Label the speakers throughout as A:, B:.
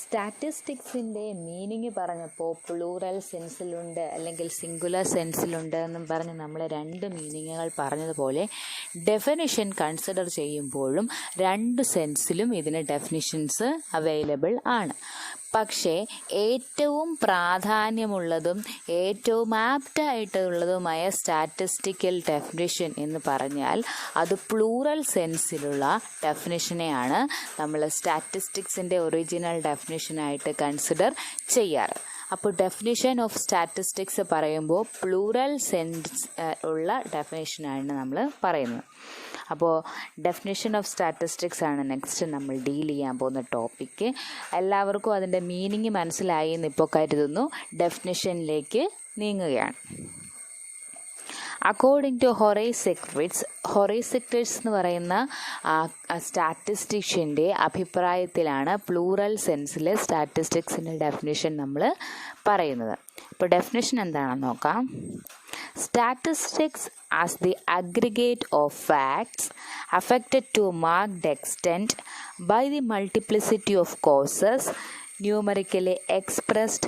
A: സ്റ്റാറ്റിസ്റ്റിക്സിൻ്റെ meaning പറഞ്ഞപ്പോൾ plural സെൻസിലുണ്ട് അല്ലെങ്കിൽ singular സെൻസിലുണ്ട് എന്നും പറഞ്ഞ് നമ്മൾ രണ്ട് മീനിങ്ങുകൾ പറഞ്ഞതുപോലെ ഡെഫിനിഷൻ കൺസിഡർ ചെയ്യുമ്പോഴും രണ്ട് സെൻസിലും ഇതിന് ഡെഫിനിഷൻസ് അവൈലബിൾ ആണ്. പക്ഷേ ഏറ്റവും പ്രാധാന്യമുള്ളതും ഏറ്റവും ആപ്റ്റായിട്ടുള്ളതുമായ സ്റ്റാറ്റിസ്റ്റിക്കൽ ഡെഫിനിഷൻ എന്ന് പറഞ്ഞാൽ അത് പ്ലൂറൽ സെൻസിലുള്ള ഡെഫിനിഷനെയാണ് നമ്മൾ സ്റ്റാറ്റിസ്റ്റിക്സിൻ്റെ ഒറിജിനൽ ഡെഫിനിഷനായിട്ട് കൺസിഡർ ചെയ്യാറ്. അപ്പോൾ ഡെഫിനിഷൻ ഓഫ് സ്റ്റാറ്റിസ്റ്റിക്സ് പറയുമ്പോൾ പ്ലൂറൽ സെൻസ് ഉള്ള ഡെഫിനിഷനാണ് നമ്മൾ പറയുന്നത്. അപ്പോൾ ഡെഫിനിഷൻ ഓഫ് സ്റ്റാറ്റിസ്റ്റിക്സ് ആണ് നെക്സ്റ്റ് നമ്മൾ ഡീൽ ചെയ്യാൻ പോകുന്ന ടോപ്പിക്ക്. എല്ലാവർക്കും അതിൻ്റെ മീനിങ് മനസ്സിലായി എന്ന് ഇപ്പോൾ കരുതുന്നു. ഡെഫിനിഷനിലേക്ക് നീങ്ങുകയാണ്. അക്കോർഡിംഗ് ടു ഹൊറേസ് സെക്രിറ്റ്സ് എന്ന് പറയുന്ന സ്റ്റാറ്റിസ്റ്റിഷ്യൻ്റെ അഭിപ്രായത്തിലാണ് പ്ലൂറൽ സെൻസിലെ സ്റ്റാറ്റിസ്റ്റിക്സിൻ്റെ ഡെഫിനിഷൻ നമ്മൾ പറയുന്നത്. ഇപ്പോൾ ഡെഫിനിഷൻ എന്താണെന്ന് നോക്കാം. Statistics as the aggregate of facts affected to marked extent by the multiplicity of causes, numerically expressed,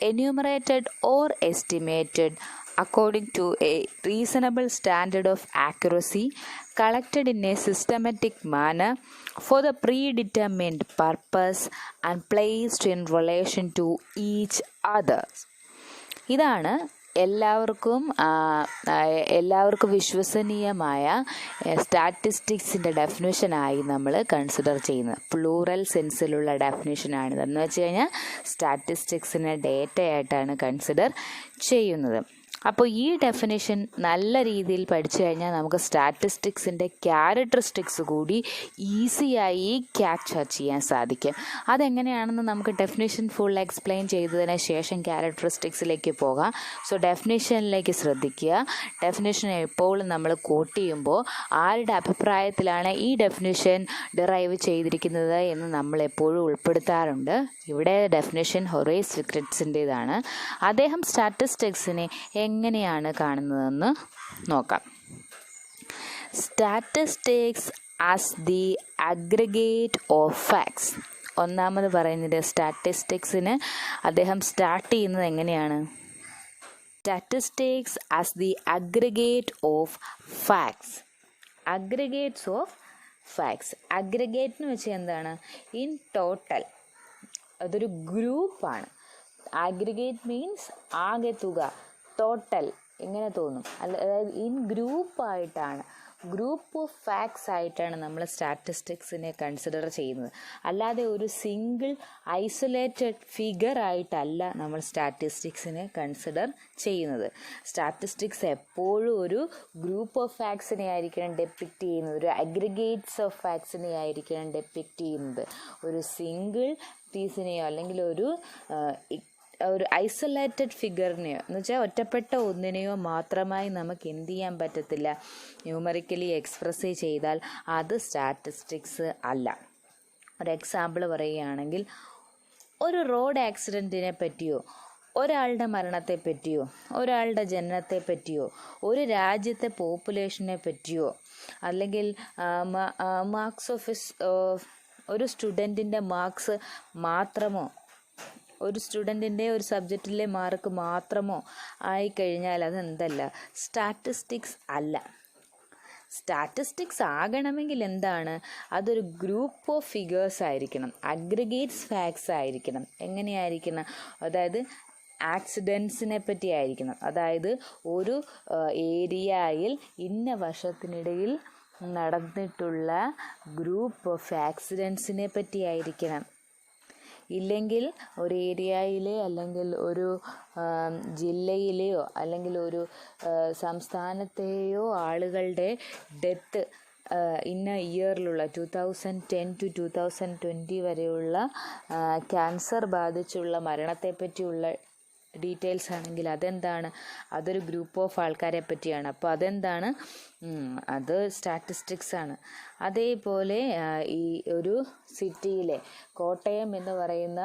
A: enumerated or estimated according to a reasonable standard of accuracy, collected in a systematic manner for the predetermined purpose and placed in relation to each other. ഇതാണ് എല്ലാവർക്കും വിശ്വസനീയമായ സ്റ്റാറ്റിസ്റ്റിക്സിൻ്റെ ഡെഫിനിഷനായി നമ്മൾ consider ചെയ്യുന്നത്. Plural സെൻസിലുള്ള ഡെഫിനിഷനാണിത്. എന്ന് വെച്ച് കഴിഞ്ഞാൽ സ്റ്റാറ്റിസ്റ്റിക്സിനെ ഡേറ്റയായിട്ടാണ് consider ചെയ്യുന്നത്. അപ്പോൾ ഈ ഡെഫിനിഷൻ നല്ല രീതിയിൽ പഠിച്ചു കഴിഞ്ഞാൽ നമുക്ക് സ്റ്റാറ്റിസ്റ്റിക്സിൻ്റെ ക്യാരക്ടറിസ്റ്റിക്സ് കൂടി ഈസിയായി ക്യാച്ച് ചെയ്യാൻ സാധിക്കും. അതെങ്ങനെയാണെന്ന് നമുക്ക് ഡെഫിനിഷൻ ഫുൾ എക്സ്പ്ലെയിൻ ചെയ്തതിന് ശേഷം ക്യാരക്ടറിസ്റ്റിക്സിലേക്ക് പോകാം. സോ ഡെഫിനിഷനിലേക്ക് ശ്രദ്ധിക്കുക. ഡെഫിനിഷൻ എപ്പോഴും നമ്മൾ കോട്ട് ചെയ്യുമ്പോൾ ആരുടെ അഭിപ്രായത്തിലാണ് ഈ ഡെഫിനിഷൻ ഡിറൈവ് ചെയ്തിരിക്കുന്നത് എന്ന് നമ്മൾ എപ്പോഴും ഉൾപ്പെടുത്താറുണ്ട്. ഇവിടെ ഡെഫിനിഷൻ ഹൊറേസ് സെക്രിറ്റ്സിൻ്റേതാണ്. അദ്ദേഹം സ്റ്റാറ്റിസ്റ്റിക്സിനെ എങ്ങനെയാണ് കാണുന്നതെന്ന് നോക്കാം. Statistics as the aggregate of facts. ഒന്നാമത് പറയുന്നത് സ്റ്റാറ്റിസ്റ്റിക്സിന് അദ്ദേഹം സ്റ്റാർട്ട് ചെയ്യുന്നത് എങ്ങനെയാണ്? Statistics as the aggregate of facts. Aggregates of facts. Aggregate എന്ന് വെച്ചാൽ എന്താണ്? In total. അതൊരു ഗ്രൂപ്പാണ്. അഗ്രിഗേറ്റ് മീൻസ് ആകെ തുക, ടോട്ടൽ എങ്ങനെ തോന്നും. അതായത് ഇൻ ഗ്രൂപ്പായിട്ടാണ്, ഗ്രൂപ്പ് ഓഫ് ഫാക്ട്സ് ആയിട്ടാണ് നമ്മൾ സ്റ്റാറ്റിസ്റ്റിക്സിനെ കൺസിഡർ ചെയ്യുന്നത്. അല്ലാതെ ഒരു സിംഗിൾ ഐസൊലേറ്റഡ് ഫിഗർ ആയിട്ടല്ല നമ്മൾ സ്റ്റാറ്റിസ്റ്റിക്സിനെ കൺസിഡർ ചെയ്യുന്നത്. സ്റ്റാറ്റിസ്റ്റിക്സ് എപ്പോഴും ഒരു ഗ്രൂപ്പ് ഓഫ് ഫാക്ട്സിനെ ആയിരിക്കണം ഡെപ്പിക്റ്റ് ചെയ്യുന്നത്, ഒരു അഗ്രിഗേറ്റ്സ് ഓഫ് ഫാക്ട്സിനെ ആയിരിക്കണം ഡെപ്പിക്റ്റ് ചെയ്യുന്നത്. ഒരു സിംഗിൾ പീസിനെയോ അല്ലെങ്കിൽ ഒരു ഐസൊലേറ്റഡ് ഫിഗറിനെയോ എന്ന് വെച്ചാൽ ഒറ്റപ്പെട്ട ഒന്നിനെയോ മാത്രമായി നമുക്ക് എന്ത് ചെയ്യാൻ പറ്റത്തില്ല, ന്യൂമറിക്കലി എക്സ്പ്രസ് ചെയ്താൽ അത് സ്റ്റാറ്റിസ്റ്റിക്സ് അല്ല. ഒരു എക്സാമ്പിൾ പറയുകയാണെങ്കിൽ, ഒരു റോഡ് ആക്സിഡൻറ്റിനെ പറ്റിയോ ഒരാളുടെ മരണത്തെ പറ്റിയോ ഒരാളുടെ ജനനത്തെ പറ്റിയോ ഒരു രാജ്യത്തെ പോപ്പുലേഷനെ പറ്റിയോ അല്ലെങ്കിൽ മാർക്സ് ഓഫ് ഒരു സ്റ്റുഡൻറ്റിൻ്റെ മാർക്സ് മാത്രമോ ഒരു സ്റ്റുഡൻറ്റിൻ്റെ ഒരു സബ്ജക്റ്റിലെ മാർക്ക് മാത്രമോ ആയിക്കഴിഞ്ഞാൽ അതെന്തല്ല, സ്റ്റാറ്റിസ്റ്റിക്സ് അല്ല. സ്റ്റാറ്റിസ്റ്റിക്സ് ആകണമെങ്കിൽ എന്താണ്? അതൊരു ഗ്രൂപ്പ് ഓഫ് ഫിഗേഴ്സ് ആയിരിക്കണം, അഗ്രിഗേറ്റ്സ് ഫാക്ട്സ് ആയിരിക്കണം. എങ്ങനെയായിരിക്കണം? അതായത് ആക്സിഡൻസിനെ പറ്റി ആയിരിക്കണം. അതായത് ഒരു ഏരിയയിൽ ഇന്ന വർഷത്തിനിടയിൽ നടന്നിട്ടുള്ള ഗ്രൂപ്പ് ഓഫ് ആക്സിഡൻസിനെ പറ്റി ആയിരിക്കണം. ഇല്ലെങ്കിൽ ഒരു ഏരിയയിലെ അല്ലെങ്കിൽ ഒരു ജില്ലയിലെയോ അല്ലെങ്കിൽ ഒരു സംസ്ഥാനത്തെയോ ആളുകളുടെ ഡെത്ത് ഇന്ന ഇയറിലുള്ള 2010 to 2020 വരെയുള്ള ക്യാൻസർ ബാധിച്ചുള്ള മരണത്തെ പറ്റിയുള്ള ഡീറ്റെയിൽസ് ആണെങ്കിൽ അതെന്താണ്? അതൊരു ഗ്രൂപ്പ് ഓഫ് ആൾക്കാരെ പറ്റിയാണ്. അപ്പോൾ അതെന്താണ്? അത് സ്റ്റാറ്റിസ്റ്റിക്സ് ആണ്. അതേപോലെ ഈ ഒരു സിറ്റിയിലെ കോട്ടയം എന്ന് പറയുന്ന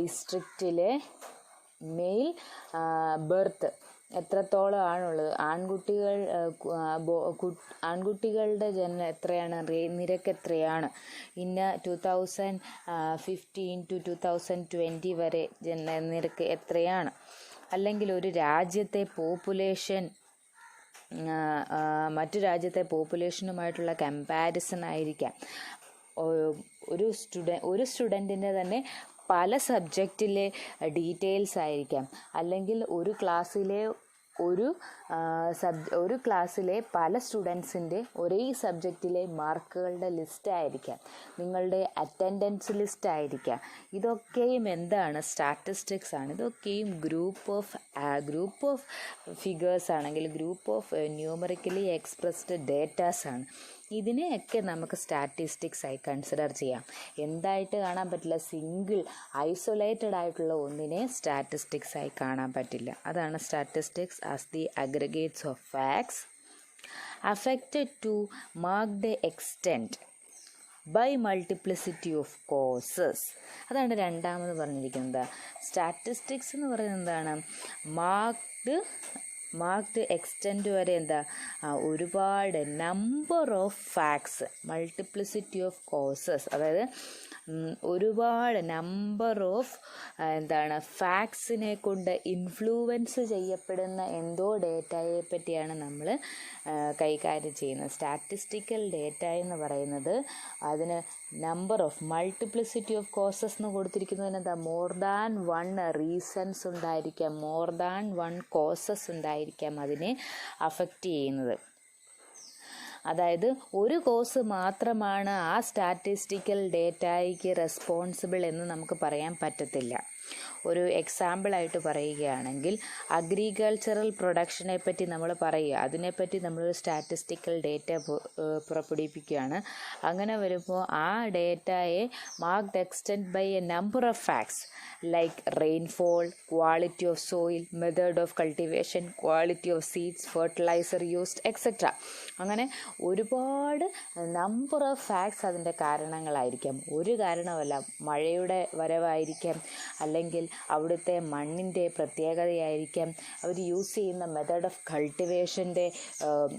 A: ഡിസ്ട്രിക്റ്റിലെ മെയിൽ ബർത്ത് എത്രത്തോളം ആണുള്ളത്, ആൺകുട്ടികളുടെ ജനനം എത്രയാണ്, നിരക്ക് എത്രയാണ്, 2015 to 2020 വരെ നിരക്ക് എത്രയാണ്, അല്ലെങ്കിൽ ഒരു രാജ്യത്തെ പോപ്പുലേഷൻ മറ്റു രാജ്യത്തെ പോപ്പുലേഷനുമായിട്ടുള്ള കമ്പാരിസൺ ആയിരിക്കാം. ഒരു സ്റ്റുഡൻറ്റിൻ്റെ തന്നെ പല സബ്ജക്റ്റിലെ ഡീറ്റെയിൽസ് ആയിരിക്കാം, അല്ലെങ്കിൽ ഒരു ക്ലാസ്സിലെ പല സ്റ്റുഡൻസിൻ്റെ ഒരേ സബ്ജക്റ്റിലെ മാർക്കുകളുടെ ലിസ്റ്റ് ആയിരിക്കാം, നിങ്ങളുടെ അറ്റൻഡൻസ് ലിസ്റ്റ് ആയിരിക്കാം. ഇതൊക്കെയും എന്താണ്? സ്റ്റാറ്റിസ്റ്റിക്സ് ആണ്. ഇതൊക്കെയും ഗ്രൂപ്പ് ഓഫ് ഫിഗേഴ്സ് ആണെങ്കിൽ group of numerically expressed datas ആണ്. ഇതിനെയൊക്കെ നമുക്ക് സ്റ്റാറ്റിസ്റ്റിക്സ് ആയി കൺസിഡർ ചെയ്യാം. എന്തായിട്ട് കാണാൻ പറ്റില്ല? സിംഗിൾ ഐസൊലേറ്റഡ് ആയിട്ടുള്ള ഒന്നിനെ സ്റ്റാറ്റിസ്റ്റിക്സ് ആയി കാണാൻ പറ്റില്ല. അതാണ് statistics as the aggregates of facts affected to mark the extent by multiplicity of causes. അതാണ് രണ്ടാമത് പറഞ്ഞിരിക്കുന്നത്. സ്റ്റാറ്റിസ്റ്റിക്സ് എന്ന് പറയുന്നത് എന്താണ്? മാർക്ക്ഡ് എക്സ്റ്റെൻറ്റ് വരെ ഒരുപാട് number of facts, multiplicity of causes, അതായത് ഒരുപാട് നമ്പർ ഓഫ് ഫാക്ട്സിനെ കൊണ്ട് ഇൻഫ്ലുവൻസ് ചെയ്യപ്പെടുന്ന എന്തോ ഡേറ്റയെ പറ്റിയാണ് നമ്മൾ കൈകാര്യം ചെയ്യുന്നത്. സ്റ്റാറ്റിസ്റ്റിക്കൽ ഡേറ്റ എന്ന് പറയുന്നത് അതിന് number of multiplicity of causes എന്ന് കൊടുത്തിരിക്കുന്നതിന് മോർ ദാൻ വൺ റീസൺസ് ഉണ്ടായിരിക്കാം, മോർ ദാൻ വൺ കോസസ് ഉണ്ടായിരിക്കാം അതിനെ അഫക്റ്റ് ചെയ്യുന്നത്. അതായത് ഒരു കോസ് മാത്രമാണ് ആ സ്റ്റാറ്റിസ്റ്റിക്കൽ ഡേറ്റയ്ക്ക് റെസ്പോൺസിബിൾ എന്ന് നമുക്ക് പറയാൻ പറ്റത്തില്ല. ഒരു എക്സാമ്പിളായിട്ട് പറയുകയാണെങ്കിൽ അഗ്രികൾച്ചറൽ പ്രൊഡക്ഷനെ പറ്റി നമ്മൾ പറയുക, അതിനെപ്പറ്റി നമ്മളൊരു സ്റ്റാറ്റിസ്റ്റിക്കൽ ഡേറ്റ പുറപ്പെടുവിപ്പിക്കുകയാണ്. അങ്ങനെ വരുമ്പോൾ ആ ഡേറ്റയെ marked extent by a number of facts like rainfall, quality of soil, method of cultivation, quality of seeds, fertiliser used etcetera. അങ്ങനെ ഒരുപാട് നമ്പർ ഓഫ് ഫാക്ട്സ് അതിൻ്റെ കാരണങ്ങളായിരിക്കാം. ഒരു കാരണമല്ല, മഴയുടെ വരവായിരിക്കാം, അല്ലെങ്കിൽ അവിടുത്തെ മണ്ണിൻ്റെ പ്രത്യേകതയായിരിക്കാം, അവർ യൂസ് ചെയ്യുന്ന മെത്തേഡ് ഓഫ് കൾട്ടിവേഷൻ്റെ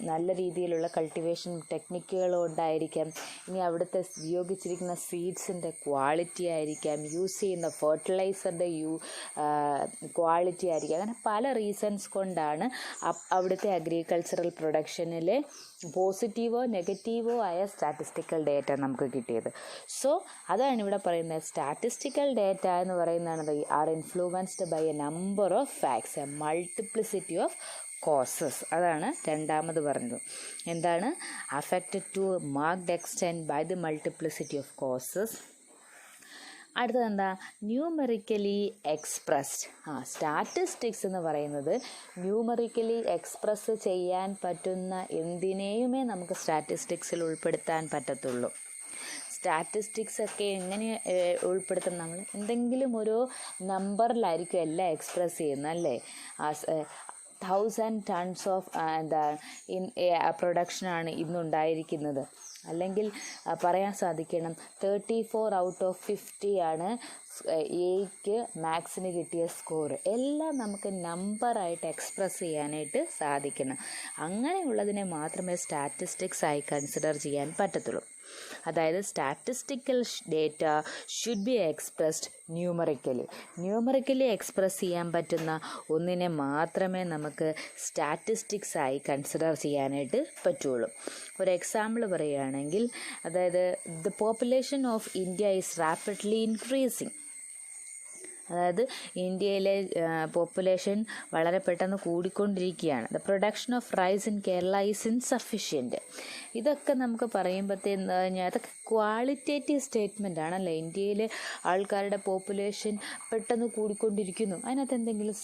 A: നല്ല രീതിയിലുള്ള കൾട്ടിവേഷൻ ടെക്നിക്കുകൾ കൊണ്ടായിരിക്കാം, ഇനി അവിടുത്തെ ഉപയോഗിച്ചിരിക്കുന്ന സീഡ്സിൻ്റെ ക്വാളിറ്റി ആയിരിക്കാം, യൂസ് ചെയ്യുന്ന ഫെർട്ടിലൈസറിൻ്റെ ക്വാളിറ്റി ആയിരിക്കാം. അങ്ങനെ പല റീസൺസ് കൊണ്ടാണ് അവിടുത്തെ അഗ്രികൾച്ചറൽ പ്രൊഡക്ഷനിലെ പോസിറ്റീവോ നെഗറ്റീവോ ആയ സ്റ്റാറ്റിസ്റ്റിക്കൽ ഡേറ്റ നമുക്ക് കിട്ടിയത്. സോ അതാണ് ഇവിടെ പറയുന്നത്. സ്റ്റാറ്റിസ്റ്റിക്കൽ ഡേറ്റ എന്ന് പറയുന്നത് are influenced by a number of facts, a multiplicity of causes. അതാണ് രണ്ടാമത് പറഞ്ഞത്. എന്താണ്? Affected to marked extent by the multiplicity of causes. അടുത്തത് എന്താ? Numerically expressed. സ്റ്റാറ്റിസ്റ്റിക്സ് എന്ന് പറയുന്നത് ന്യൂമറിക്കലി എക്സ്പ്രസ് ചെയ്യാൻ പറ്റുന്ന എന്തിനേയുമേ നമുക്ക് സ്റ്റാറ്റിസ്റ്റിക്സിൽ ഉൾപ്പെടുത്താൻ പറ്റത്തുള്ളൂ. സ്റ്റാറ്റിസ്റ്റിക്സ് ഒക്കെ എങ്ങനെ ഉൾപ്പെടുത്തണം? നമ്മൾ എന്തെങ്കിലും ഒരു നമ്പറിലായിരിക്കും എല്ലാം എക്സ്പ്രസ് ചെയ്യുന്നത്, അല്ലേ? 1000 tons ഓഫ് പ്രൊഡക്ഷനാണ് ഇന്നുണ്ടായിരിക്കുന്നത്, അല്ലെങ്കിൽ പറയാൻ സാധിക്കണം 34 out of 50 ആണ് എയ്ക്ക് മാത്സിന് കിട്ടിയ സ്കോർ. എല്ലാം നമുക്ക് നമ്പറായിട്ട് എക്സ്പ്രസ് ചെയ്യാനായിട്ട് സാധിക്കണം. അങ്ങനെയുള്ളതിനെ മാത്രമേ സ്റ്റാറ്റിസ്റ്റിക്സ് ആയി കൺസിഡർ ചെയ്യാൻ പറ്റത്തുള്ളൂ. അതായത് statistical data should be expressed numerically express ചെയ്യാൻ പറ്റുന്ന ഒന്നിനെ മാത്രമേ നമുക്ക് സ്റ്റാറ്റിസ്റ്റിക്സ് ആയി കൺസിഡർ ചെയ്യാനായിട്ട് പറ്റുള്ളൂ. ഒരു എക്സാമ്പിൾ പറയുകയാണെങ്കിൽ, അതായത് the population of India is rapidly increasing. അതായത് ഇന്ത്യയിലെ പോപ്പുലേഷൻ വളരെ പെട്ടെന്ന് കൂടിക്കൊണ്ടിരിക്കുകയാണ്. The production of rice in Kerala is insufficient. ഇതൊക്കെ നമുക്ക് പറയുമ്പോഴത്തേന്ന് കഴിഞ്ഞാൽ അതൊക്കെ ക്വാളിറ്റേറ്റീവ് സ്റ്റേറ്റ്മെൻ്റ് ആണല്ലേ. ഇന്ത്യയിലെ ആൾക്കാരുടെ പോപ്പുലേഷൻ പെട്ടെന്ന് കൂടിക്കൊണ്ടിരിക്കുന്നു, അതിനകത്ത് എന്തെങ്കിലും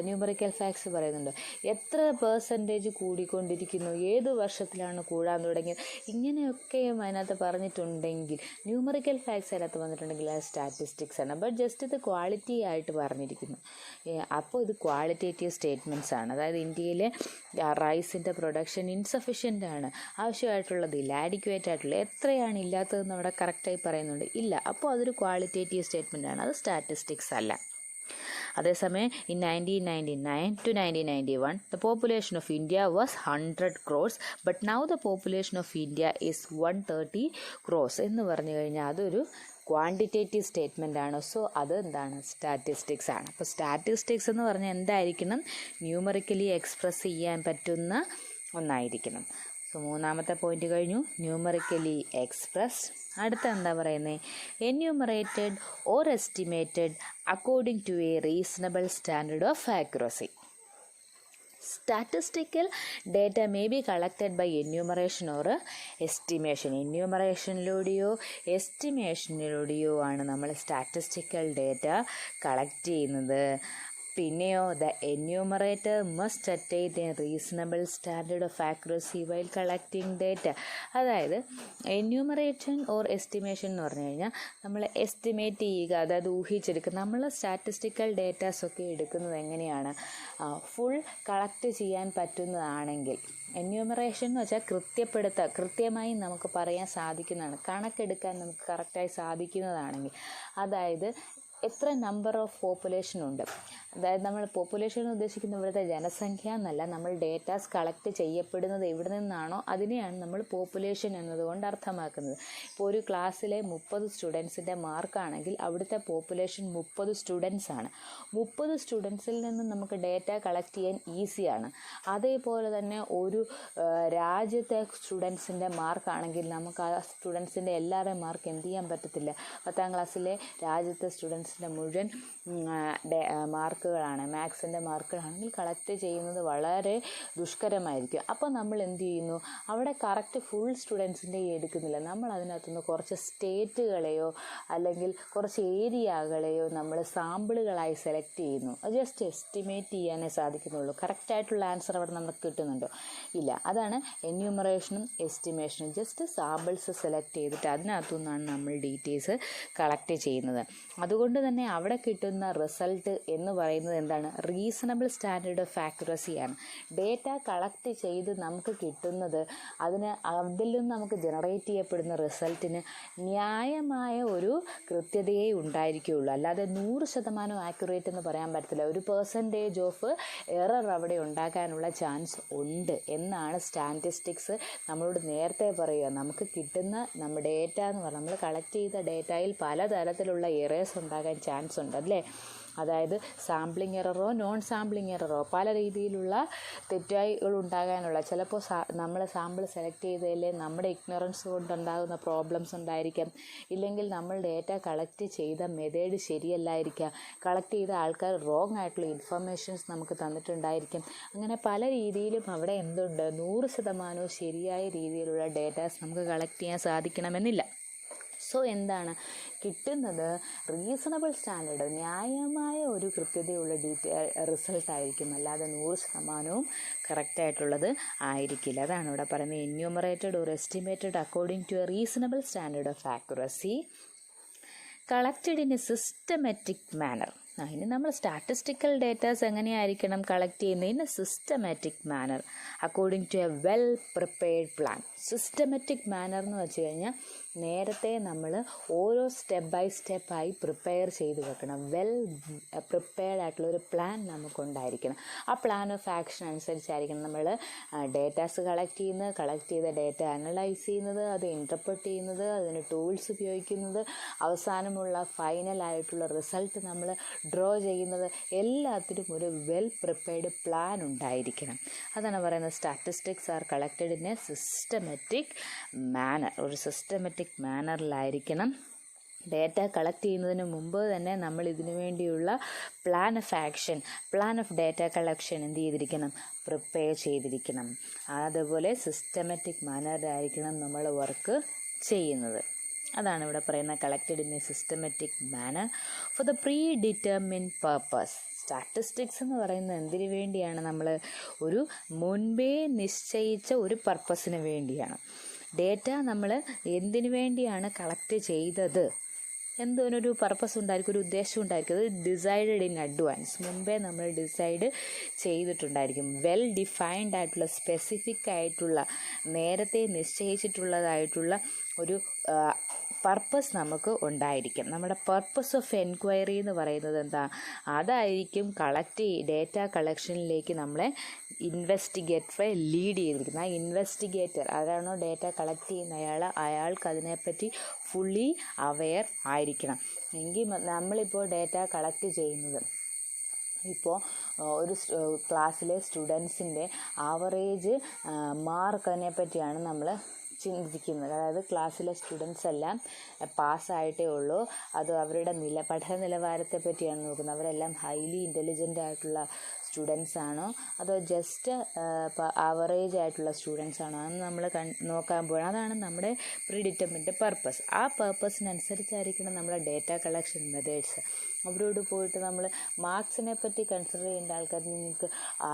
A: ന്യൂമറിക്കൽ ഫാക്ട്സ് പറയുന്നുണ്ടോ? എത്ര പെർസെൻറ്റേജ് കൂടിക്കൊണ്ടിരിക്കുന്നു, ഏത് വർഷത്തിലാണ് കൂടാൻ തുടങ്ങിയത്, ഇങ്ങനെയൊക്കെയും അതിനകത്ത് പറഞ്ഞിട്ടുണ്ടെങ്കിൽ, ന്യൂമറിക്കൽ ഫാക്ട്സ് അതിനകത്ത് വന്നിട്ടുണ്ടെങ്കിൽ അത് സ്റ്റാറ്റിസ്റ്റിക്സ് ആണ്. ബട്ട് ജസ്റ്റ് ഇത് ക്വാളിറ്റി ആയിട്ട് പറഞ്ഞിരിക്കുന്നു. അപ്പോൾ ഇത് ക്വാളിറ്റേറ്റീവ് സ്റ്റേറ്റ്മെൻറ്റ്സ് ആണ്. അതായത് ഇന്ത്യയിലെ റൈസിൻ്റെ പ്രൊഡക്ഷൻ ഇൻസഫിഷ്യൻ്റ് ആണ്, ആവശ്യമായിട്ടുള്ളതില്ല, ആഡിക്വേറ്റ് ആയിട്ടുള്ള, എത്രയാണ് ഇല്ലാത്തതെന്ന് അവിടെ കറക്റ്റായി പറയുന്നുണ്ട്, ഇല്ല. അപ്പോൾ അതൊരു ക്വാളിറ്റേറ്റീവ് സ്റ്റേറ്റ്മെൻ്റ് ആണ്, അത് സ്റ്റാറ്റിസ്റ്റിക്സ് അല്ല. അതേസമയം in 1999 to 1991 the population of India was 100 crores but now the population of India is 130 crores എന്ന് പറഞ്ഞു കഴിഞ്ഞാൽ അതൊരു ക്വാണ്ടിറ്റേറ്റീവ് സ്റ്റേറ്റ്മെൻ്റ് ആണ്. സോ അത് എന്താണ്, സ്റ്റാറ്റിസ്റ്റിക്സ് ആണ്. അപ്പോൾ സ്റ്റാറ്റിസ്റ്റിക്സ് എന്ന് പറഞ്ഞാൽ എന്തായിരിക്കണം, ന്യൂമറിക്കലി എക്സ്പ്രസ് ചെയ്യാൻ പറ്റുന്ന ഒന്നായിരിക്കണം. സോ മൂന്നാമത്തെ പോയിന്റ് കഴിഞ്ഞു, ന്യൂമറിക്കലി എക്സ്പ്രസ്ഡ്. അടുത്ത എന്താ പറയുന്നത്, enumerated or estimated according to a reasonable standard of accuracy. Statistical data may be collected by enumeration or estimation. എന്യൂമറേഷനിലൂടെയോ എസ്റ്റിമേഷനിലൂടെയോ ആണ് നമ്മൾ സ്റ്റാറ്റിസ്റ്റിക്കൽ ഡേറ്റ കളക്ട് ചെയ്യുന്നത്. പിന്നെയോ the enumerator must attain a reasonable standard of accuracy while collecting data. അതായത് enumeration or estimation എന്ന് പറഞ്ഞു കഴിഞ്ഞാൽ നമ്മൾ എസ്റ്റിമേറ്റ് ചെയ്യുക, അതായത് ഊഹിച്ചെടുക്കുക. നമ്മൾ സ്റ്റാറ്റിസ്റ്റിക്കൽ ഡേറ്റാസൊക്കെ എടുക്കുന്നത് എങ്ങനെയാണ്, ഫുൾ കളക്ട് ചെയ്യാൻ പറ്റുന്നതാണെങ്കിൽ. എന്യൂമറേഷൻ എന്ന് വെച്ചാൽ കൃത്യമായി നമുക്ക് പറയാൻ സാധിക്കുന്നതാണ്, കണക്കെടുക്കാൻ നമുക്ക് കറക്റ്റായി സാധിക്കുന്നതാണെങ്കിൽ. അതായത് എത്ര നമ്പർ ഓഫ് പോപ്പുലേഷൻ ഉണ്ട്, അതായത് നമ്മൾ പോപ്പുലേഷൻ ഉദ്ദേശിക്കുന്ന ഇവിടുത്തെ ജനസംഖ്യ എന്നല്ല, നമ്മൾ ഡേറ്റാസ് കളക്ട് ചെയ്യപ്പെടുന്നത് എവിടെ നിന്നാണോ അതിനെയാണ് നമ്മൾ പോപ്പുലേഷൻ എന്നതുകൊണ്ട് അർത്ഥമാക്കുന്നത്. ഇപ്പോൾ ഒരു ക്ലാസ്സിലെ 30 സ്റ്റുഡൻസിൻ്റെ മാർക്കാണെങ്കിൽ അവിടുത്തെ പോപ്പുലേഷൻ 30 സ്റ്റുഡൻസ് ആണ്. 30 സ്റ്റുഡൻസിൽ നിന്ന് നമുക്ക് ഡേറ്റ കളക്ട് ചെയ്യാൻ ഈസിയാണ്. അതേപോലെ തന്നെ ഒരു രാജ്യത്തെ സ്റ്റുഡൻസിൻ്റെ മാർക്കാണെങ്കിൽ നമുക്ക് ആ സ്റ്റുഡൻസിൻ്റെ എല്ലാവരുടെയും മാർക്ക് എന്ത് ചെയ്യാൻ പറ്റത്തില്ല. 10ാം ക്ലാസ്സിലെ രാജ്യത്തെ സ്റ്റുഡൻസിൻ്റെ മുഴുവൻ മാർക്കുകളാണ്, മാത്സിൻ്റെ മാർക്കുകളാണെങ്കിൽ കളക്ട് ചെയ്യുന്നത് വളരെ ദുഷ്കരമായിരിക്കും. അപ്പോൾ നമ്മൾ എന്ത് ചെയ്യുന്നു, അവിടെ കറക്റ്റ് ഫുൾ സ്റ്റുഡൻസിൻ്റെ എടുക്കുന്നില്ല, നമ്മൾ അതിനകത്തുനിന്ന് കുറച്ച് സ്റ്റേറ്റുകളെയോ അല്ലെങ്കിൽ കുറച്ച് ഏരിയകളെയോ നമ്മൾ സാമ്പിളുകളായി സെലക്ട് ചെയ്യുന്നു. അത് ജസ്റ്റ് എസ്റ്റിമേറ്റ് ചെയ്യാനേ സാധിക്കുന്നുള്ളൂ. കറക്റ്റായിട്ടുള്ള ആൻസർ അവിടെ നമുക്ക് കിട്ടുന്നുണ്ടോ, ഇല്ല. അതാണ് എന്യൂമറേഷനും എസ്റ്റിമേഷനും. ജസ്റ്റ് സാമ്പിൾസ് സെലക്ട് ചെയ്തിട്ട് അതിനകത്തു നിന്നാണ് നമ്മൾ ഡീറ്റെയിൽസ് കളക്ട് ചെയ്യുന്നത്. അതുകൊണ്ട് തന്നെ അവിടെ കിട്ടുന്ന റിസൾട്ട് എന്ന് പറയുന്നത് എന്താണ്, റീസണബിൾ സ്റ്റാൻഡേർഡ് ഓഫ് ആക്യുറസിയാണ്. ഡേറ്റ കളക്ട് ചെയ്ത് നമുക്ക് കിട്ടുന്നത് അതിൽ നിന്ന് നമുക്ക് ജനറേറ്റ് ചെയ്യപ്പെടുന്ന റിസൾട്ടിന് ന്യായമായ ഒരു കൃത്യതയേ ഉണ്ടായിരിക്കുകയുള്ളൂ. അല്ലാതെ 100% ആക്യുറേറ്റ് എന്ന് പറയാൻ പറ്റത്തില്ല. ഒരു പെർസെൻറ്റേജ് ഓഫ് എറർ അവിടെ ഉണ്ടാകാനുള്ള ചാൻസ് ഉണ്ട് എന്നാണ് സ്റ്റാറ്റിസ്റ്റിക്സ് നമ്മളോട് നേരത്തെ പറയുക. നമുക്ക് കിട്ടുന്ന നമ്മുടെ ഡേറ്റ എന്ന് പറഞ്ഞാൽ നമ്മൾ കളക്ട് ചെയ്ത ഡേറ്റയിൽ പലതരത്തിലുള്ള എറേഴ്സ് ഉണ്ടാകാൻ ചാൻസ് ഉണ്ട്, അല്ലേ? അതായത് സാമ്പിളിംഗ് എററോ നോൺ സാമ്പിളിംഗ് എററോ പല രീതിയിലുള്ള തെറ്റായികൾ ഉണ്ടാകാനുള്ള, ചിലപ്പോൾ നമ്മൾ സാമ്പിൾ സെലക്ട് ചെയ്തതിൽ നമ്മുടെ ഇഗ്നറൻസ് കൊണ്ടുണ്ടാകുന്ന പ്രോബ്ലംസ് ഉണ്ടായിരിക്കാം. ഇല്ലെങ്കിൽ നമ്മൾ ഡേറ്റ കളക്ട് ചെയ്ത മെത്തേഡ് ശരിയല്ലായിരിക്കാം. കളക്ട് ചെയ്ത ആൾക്കാർ റോങ് ആയിട്ടുള്ള ഇൻഫർമേഷൻസ് നമുക്ക് തന്നിട്ടുണ്ടായിരിക്കും. അങ്ങനെ പല രീതിയിലും അവിടെ എന്തുണ്ട്, 100% ശരിയായ രീതിയിലുള്ള ഡേറ്റാസ് നമുക്ക് കളക്ട് ചെയ്യാൻ സാധിക്കണമെന്നില്ല. സോ എന്താണ് കിട്ടുന്നത്, റീസണബിൾ സ്റ്റാൻഡേർഡ്, ന്യായമായ ഒരു കൃത്യതയുള്ള റിസൾട്ടായിരിക്കും. അല്ലാതെ 100% കറക്റ്റായിട്ടുള്ളത് ആയിരിക്കില്ല. അതാണ് ഇവിടെ പറയുന്നത്, enumerated or estimated according to a reasonable standard of accuracy collected in a systematic manner. ഇനി നമ്മൾ സ്റ്റാറ്റിസ്റ്റിക്കൽ ഡേറ്റാസ് എങ്ങനെയായിരിക്കണം കളക്ട് ചെയ്യുന്നത്, in a systematic manner according to a well prepared plan. Systematic manner എന്ന് വെച്ച് കഴിഞ്ഞാൽ നേരത്തെ നമ്മൾ ഓരോ സ്റ്റെപ്പ് ബൈ സ്റ്റെപ്പായി പ്രിപ്പയർ ചെയ്ത് വെക്കണം. വെൽ പ്രിപ്പയർഡ് ആയിട്ടുള്ള ഒരു പ്ലാൻ നമുക്കുണ്ടായിരിക്കണം. ആ പ്ലാൻ ഓഫ് ആക്ഷൻ അനുസരിച്ചായിരിക്കണം നമ്മൾ ഡേറ്റാസ് കളക്ട് ചെയ്ത ഡേറ്റ അനലൈസ് ചെയ്യുന്നത്, അത് ഇൻ്റർപ്രറ്റ് ചെയ്യുന്നത്, അതിന് ടൂൾസ് ഉപയോഗിക്കുന്നത്, അവസാനമുള്ള ഫൈനലായിട്ടുള്ള റിസൾട്ട് നമ്മൾ ഡ്രോ ചെയ്യുന്നത്. എല്ലാത്തിനും ഒരു വെൽ പ്രിപ്പയർഡ് പ്ലാൻ ഉണ്ടായിരിക്കണം. അതാണ് പറയുന്നത്, statistics are collected in a systematic manor. ഒരു സിസ്റ്റമാറ്റിക് മാനറിലായിരിക്കണം ഡേറ്റ കളക്ട് ചെയ്യുന്നതിന് മുമ്പ് തന്നെ നമ്മൾ ഇതിനു വേണ്ടിയുള്ള plan of action, plan of data collection എന്ത് ചെയ്തിരിക്കണം, പ്രിപ്പയർ ചെയ്തിരിക്കണം. അതുപോലെ സിസ്റ്റമാറ്റിക് മാനറിലായിരിക്കണം നമ്മൾ വർക്ക് ചെയ്യുന്നത്. അതാണ് ഇവിടെ പറയുന്ന collected in a systematic manor for the pre determined purpose. Statistics എന്ന് പറയുന്നത് എന്തിനു വേണ്ടിയാണ്, നമ്മൾ ഒരു മുൻപേ നിശ്ചയിച്ച ഒരു പർപ്പസിന് വേണ്ടിയാണ്. ഡേറ്റ നമ്മൾ എന്തിനു വേണ്ടിയാണ് കളക്ട് ചെയ്തത്, എന്തോനൊരു പർപ്പസ് ഉണ്ടായിരിക്കും, ഒരു ഉദ്ദേശം ഉണ്ടായിരിക്കും. അത് ഡിസൈഡഡ് ഇൻ അഡ്വാൻസ്, മുമ്പേ നമ്മൾ ഡിസൈഡ് ചെയ്തിട്ടുണ്ടായിരിക്കും. വെൽ ഡിഫൈൻഡ് ആയിട്ടുള്ള, സ്പെസിഫിക് ആയിട്ടുള്ള, നേരത്തെ നിശ്ചയിച്ചിട്ടുള്ളതായിട്ടുള്ള ഒരു പർപ്പസ് നമുക്ക് ഉണ്ടായിരിക്കും. നമ്മുടെ പർപ്പസ് ഓഫ് എൻക്വയറി എന്ന് പറയുന്നത് എന്താ? അതായിരിക്കും ഡേറ്റ കളക്ഷനിലേക്ക് നമ്മളെ ഇൻവെസ്റ്റിഗേറ്ററെ ലീഡ് ചെയ്തിരിക്കുന്നത്. ആ ഇൻവെസ്റ്റിഗേറ്റർ ആരാണോ ഡേറ്റ കളക്ട് ചെയ്യുന്ന അയാൾക്ക് അതിനെപ്പറ്റി ഫുള്ളി അവെയർ ആയിരിക്കണം. എങ്കിൽ നമ്മളിപ്പോൾ ഡേറ്റ കളക്ട് ചെയ്യുന്നത് ഇപ്പോൾ ഒരു ക്ലാസ്സിലെ സ്റ്റുഡൻസിൻ്റെ ആവറേജ് മാർക്കിനെ പറ്റിയാണ് നമ്മൾ ചിന്തിക്കുന്നത്. അതായത് ക്ലാസ്സിലെ സ്റ്റുഡൻസ് എല്ലാം പാസ്സായിട്ടേ ഉള്ളൂ, അത് അവരുടെ പഠന നിലവാരത്തെ പറ്റിയാണ് നോക്കുന്നത്. അവരെല്ലാം ഹൈലി ഇൻ്റലിജൻ്റ് ആയിട്ടുള്ള സ്റ്റുഡൻസ് ആണോ അതോ ജസ്റ്റ് ആവറേജ് ആയിട്ടുള്ള സ്റ്റുഡൻസ് ആണോ അതെന്ന് നമ്മൾ നോക്കാൻ പോകണം. അതാണ് നമ്മുടെ പ്രീഡിറ്റർമിൻ്റെ പർപ്പസ്. ആ പർപ്പസിനനുസരിച്ചായിരിക്കണം നമ്മുടെ ഡേറ്റ കളക്ഷൻ മെത്തേഡ്സ്. അവരോട് പോയിട്ട് നമ്മൾ മാർക്സിനെ പറ്റി കൺസിഡർ ചെയ്യേണ്ട ആൾക്കാർ നിങ്ങൾക്ക്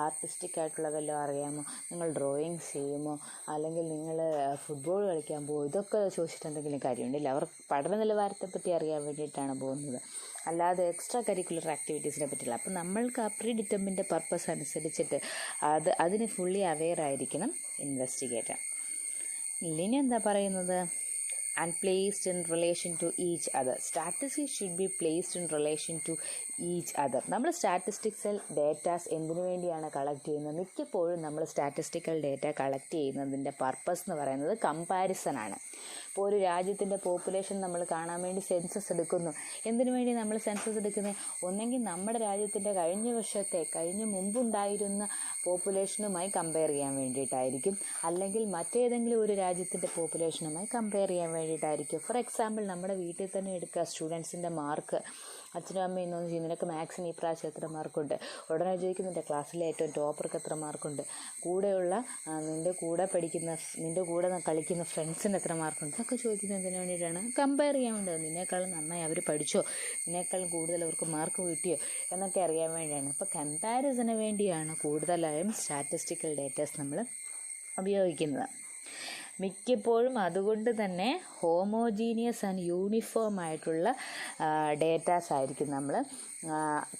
A: ആർട്ടിസ്റ്റിക് ആയിട്ടുള്ള വല്ലതും അറിയാമോ, നിങ്ങൾ ഡ്രോയിങ്സ് ചെയ്യുമോ, അല്ലെങ്കിൽ നിങ്ങൾ ഫുട്ബോൾ കളിക്കാൻ പോകുമോ, ഇതൊക്കെ ചോദിച്ചിട്ട് എന്തെങ്കിലും കാര്യമുണ്ടില്ല. അവർ പഠന നിലവാരത്തെ പറ്റി അറിയാൻ വേണ്ടിയിട്ടാണ് പോകുന്നത്, അല്ലാതെ എക്സ്ട്രാ കരിക്കുലർ ആക്ടിവിറ്റീസിനെ പറ്റില്ല. അപ്പം നമ്മൾക്ക് ആ പ്രീ ഡിറ്റർമിൻ്റെ പർപ്പസ് അനുസരിച്ചിട്ട് അതിന് ഫുള്ളി അവെയർ ആയിരിക്കണം ഇൻവെസ്റ്റിഗേറ്റർ. ഇനി എന്താ പറയുന്നത്? And placed in relation to each other. Statistics should be placed in relation to each other. നമ്മൾ സ്റ്റാറ്റിസ്റ്റിക്സൽ ഡേറ്റാസ് എന്തിനു വേണ്ടിയാണ് കളക്ട് ചെയ്യുന്നത്? മിക്കപ്പോഴും നമ്മൾ സ്റ്റാറ്റിസ്റ്റിക്കൽ ഡേറ്റ കളക്ട് ചെയ്യുന്നതിൻ്റെ പർപ്പസ് എന്ന് പറയുന്നത് കമ്പാരിസൺ ആണ്. ഇപ്പോൾ ഒരു രാജ്യത്തിൻ്റെ പോപ്പുലേഷൻ നമ്മൾ കാണാൻ വേണ്ടി സെൻസസ് എടുക്കുന്നു. എന്തിനു വേണ്ടി നമ്മൾ സെൻസസ് എടുക്കുന്നത്? ഒന്നെങ്കിൽ നമ്മുടെ രാജ്യത്തിൻ്റെ കഴിഞ്ഞ മുമ്പുണ്ടായിരുന്ന പോപ്പുലേഷനുമായി കമ്പയർ ചെയ്യാൻ വേണ്ടിയിട്ടായിരിക്കും, അല്ലെങ്കിൽ മറ്റേതെങ്കിലും ഒരു രാജ്യത്തിൻ്റെ പോപ്പുലേഷനുമായി കമ്പയർ ചെയ്യാൻ വേണ്ടിയിട്ടായിരിക്കും. ഫോർ എക്സാമ്പിൾ നമ്മുടെ വീട്ടിൽ തന്നെ എടുക്കുക, സ്റ്റുഡൻസിൻ്റെ മാർക്ക്. അച്ഛനും അമ്മയും ഇന്നൊന്നും ചെയ്യും, നിനക്ക് മാത്സിന് ഈ പ്രാവശ്യം എത്ര മാർക്കുണ്ട്? ഉടനെ ചോദിക്കും നിൻ്റെ ക്ലാസ്സിലെ ഏറ്റവും ടോപ്പർക്ക് എത്ര മാർക്കുണ്ട്? കൂടെയുള്ള നിൻ്റെ കൂടെ കളിക്കുന്ന ഫ്രണ്ട്സിന് എത്ര മാർക്കുണ്ട്? ഇതൊക്കെ ചോദിക്കുന്നത് എന്തിനു വേണ്ടിയിട്ടാണ്? കമ്പയർ ചെയ്യാൻ വേണ്ടത്. നിന്നേക്കാളും നന്നായി അവർ പഠിച്ചോ, നിന്നേക്കാളും കൂടുതൽ അവർക്ക് മാർക്ക് കിട്ടിയോ എന്നൊക്കെ അറിയാൻ വേണ്ടിയാണ്. അപ്പോൾ കമ്പാരിസന് വേണ്ടിയാണ് കൂടുതലായും സ്റ്റാറ്റിസ്റ്റിക്കൽ ഡേറ്റാസ് നമ്മൾ ഉപയോഗിക്കുന്നത്. മിക്കപ്പോഴും അതുകൊണ്ട് തന്നെ ഹോമോജീനിയസ് ആൻഡ് യൂണിഫോം ആയിട്ടുള്ള ഡേറ്റാസ് ആയിരിക്കും നമ്മൾ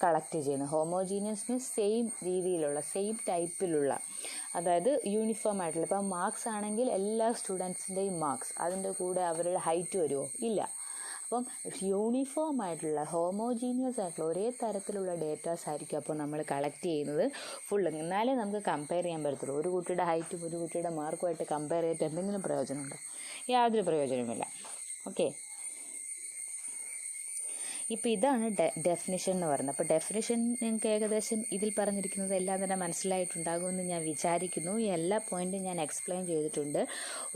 A: കളക്ട് ചെയ്യുന്നത്. ഹോമോജീനിയസ് മീൻസ് സെയിം രീതിയിലുള്ള, സെയിം ടൈപ്പിലുള്ള, അതായത് യൂണിഫോം ആയിട്ടുള്ള. ഇപ്പം മാർക്സ് ആണെങ്കിൽ എല്ലാ സ്റ്റുഡൻസിൻ്റെയും മാർക്സ്, അതിൻ്റെ കൂടെ അവരുടെ ഹൈറ്റ് വരുമോ? ഇല്ല. അപ്പം യൂണിഫോം ആയിട്ടുള്ള, ഹോമോജീനിയസ് ആയിട്ടുള്ള ഒരേ തരത്തിലുള്ള ഡേറ്റാസ് ആയിരിക്കും അപ്പോൾ നമ്മൾ കളക്ട് ചെയ്യുന്നത് ഫുള്ള്. എന്നാലേ നമുക്ക് കമ്പയർ ചെയ്യാൻ പറ്റത്തുള്ളൂ. ഒരു കുട്ടിയുടെ ഹൈറ്റും ഒരു കുട്ടിയുടെ മാർക്കുമായിട്ട് കമ്പയർ ചെയ്തിട്ട് എന്തെങ്കിലും പ്രയോജനമുണ്ടോ? യാതൊരു പ്രയോജനവുമില്ല. ഓക്കെ, ഇപ്പോൾ ഇതാണ് ഡെഫിനിഷൻ എന്ന് പറയുന്നത്. അപ്പോൾ ഡെഫിനിഷൻ നിങ്ങൾക്ക് ഏകദേശം ഇതിൽ പറഞ്ഞിരിക്കുന്നത് എല്ലാം തന്നെ മനസ്സിലായിട്ടുണ്ടാകുമെന്ന് ഞാൻ വിചാരിക്കുന്നു. ഈ എല്ലാ പോയിൻറ്റും ഞാൻ എക്സ്പ്ലെയിൻ ചെയ്തിട്ടുണ്ട്.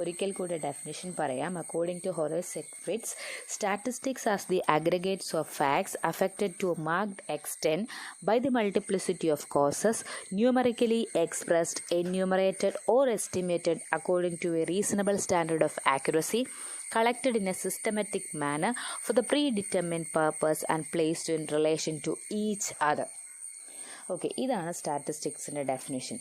A: ഒരിക്കൽ കൂടി ഡെഫിനിഷൻ പറയാം. According to Horace Secrist, statistics as the aggregates of facts affected to a marked extent by the multiplicity of causes, numerically expressed, enumerated or estimated according to a reasonable standard of accuracy, collected in a systematic manner for the predetermined purpose and placed in relation to each other. Okay, ഇതാണ് സ്റ്റാറ്റിസ്റ്റിക്സിൻ്റെ definition.